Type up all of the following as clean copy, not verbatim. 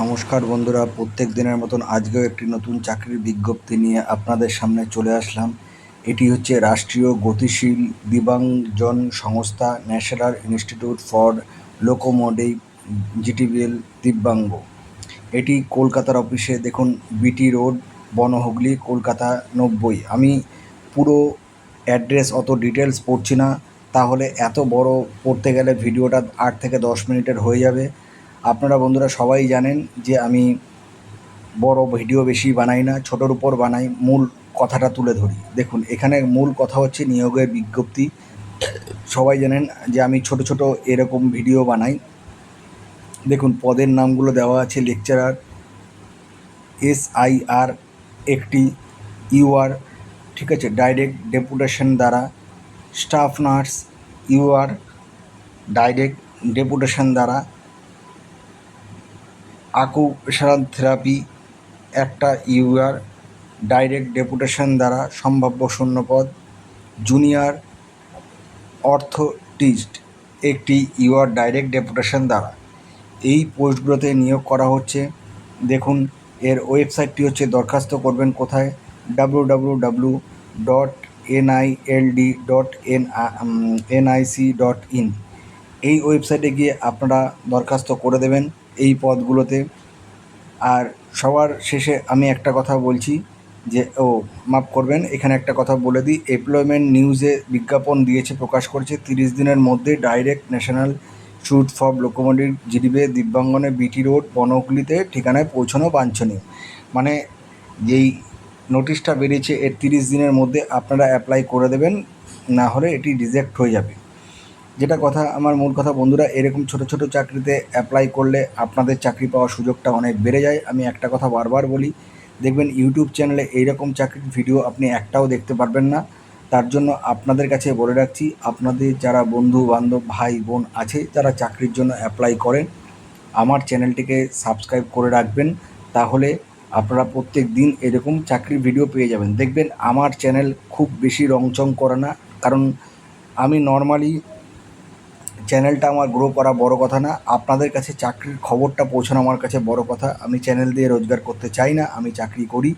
নমস্কার বন্ধুরা, প্রত্যেক দিনের মতন আজকেও একটি নতুন চাকরির বিজ্ঞপ্তি নিয়ে আপনাদের সামনে চলে আসলাম। এটি হচ্ছে রাষ্ট্রীয় গতিশীল দিব্যাঙ্গজন সংস্থা ন্যাশনাল ইনস্টিটিউট ফর লোকোমোটিভ জিটিবিএল দিব্যাঙ্গ। এটি কলকাতার অফিসে, দেখুন, বিটি রোড, বনহুগলি, কলকাতা 90। আমি পুরো অ্যাড্রেস অত ডিটেলস পড়ছি না, তাহলে এত বড় পড়তে গেলে ভিডিওটা 8 থেকে 10 মিনিটের হয়ে যাবে। আপনারা বন্ধুরা সবাই জানেন যে আমি বড় ভিডিও বেশি বানাই না, ছোটোর উপর বানাই, মূল কথাটা তুলে ধরি। দেখুন, এখানে মূল কথা হচ্ছে নিয়োগের বিজ্ঞপ্তি। সবাই জানেন যে আমি ছোট ছোট এরকম ভিডিও বানাই। দেখুন, পদের নামগুলো দেওয়া আছে: লেকচারার, SIR একটি, UR, ঠিক আছে, ডাইরেক্ট ডেপুটেশন দ্বারা; staff nurse, UR direct deputation দ্বারা; আকুপাঙ্কচার থেরাপি একটা, UR ডাইরেক্ট ডেপুটেশন দ্বারা, সম্ভাব্য শূন্যপদ; জুনিয়র অর্থোটিস্ট একটি, UR ডাইরেক্ট ডেপুটেশন দ্বারা। এই পোস্টগুলোতে নিয়োগ করা হচ্ছে। দেখুন, এর ওয়েবসাইটটি হচ্ছে, দরখাস্ত করবেন কোথায়, www.nild.nic.in। এই ওয়েবসাইটে গিয়ে আপনারা দরখাস্ত করে দেবেন এই পদগুলোতে। আর সবার শেষে আমি একটা কথা বলছি যে, মাফ করবেন, এখানে একটা কথা বলে দিই। এমপ্লয়মেন্ট নিউজে বিজ্ঞাপন দিয়েছে, প্রকাশ করেছে 30 দিনের মধ্যে direct national institute for locomotive জিটিবিএল দিব্যাঙ্গনে, বিটি রোড, বনহুগলিতে ঠিকানায় পৌঁছানো বাঞ্ছনীয়। মানে যেই নোটিশটা বেরিয়েছে, এর 30 দিনের মধ্যে আপনারা অ্যাপ্লাই করে দেবেন, না হলে এটি রিজেক্ট হয়ে যাবে। যেটা কথা, আমার মূল কথা বন্ধুরা, এরকম ছোট ছোট চাকরিতে অ্যাপ্লাই করলে আপনাদের চাকরি পাওয়ার সুযোগটা অনেক বেড়ে যায়। আমি একটা কথা বারবার বলি, দেখবেন ইউটিউব চ্যানেলে এইরকম চাকরির ভিডিও আপনি একটাও দেখতে পারবেন না। তার জন্য আপনাদের কাছে বলে রাখছি, আপনাদের যারা বন্ধু বান্ধব, ভাই বোন আছে যারা চাকরির জন্য অ্যাপ্লাই করেন, আমার চ্যানেলটিকে সাবস্ক্রাইব করে রাখবেন। তাহলে আপনারা প্রত্যেক দিন এরকম চাকরির ভিডিও পেয়ে যাবেন। দেখবেন আমার চ্যানেল খুব বেশি রংচং করে না, কারণ আমি নর্মালি চ্যানেলটা আমার গ্রো করা বড় কথা না, আপনাদের কাছে চাকরির খবরটা পৌঁছানো আমার কাছে বড় কথা। আমি চ্যানেল দিয়ে রোজগার করতে চাই না, আমি চাকরি করি।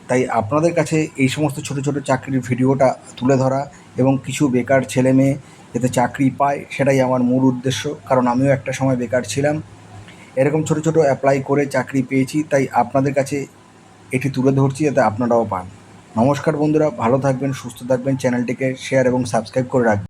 তাই আপনাদের কাছে এই সমস্ত ছোট ছোট চাকরির ভিডিওটা তুলে ধরা এবং কিছু বেকার ছেলে মেয়ে যাতে চাকরি পায়, সেটাই আমার মূল উদ্দেশ্য। কারণ আমিও একটা সময় বেকার ছিলাম, এরকম ছোট ছোট অ্যাপ্লাই করে চাকরি পেয়েছি। তাই আপনাদের কাছে এটি তুলে ধরছি যাতে আপনারাও পান। নমস্কার বন্ধুরা, ভালো থাকবেন, সুস্থ থাকবেন, চ্যানেলটিকে শেয়ার এবং সাবস্ক্রাইব করে রাখবেন।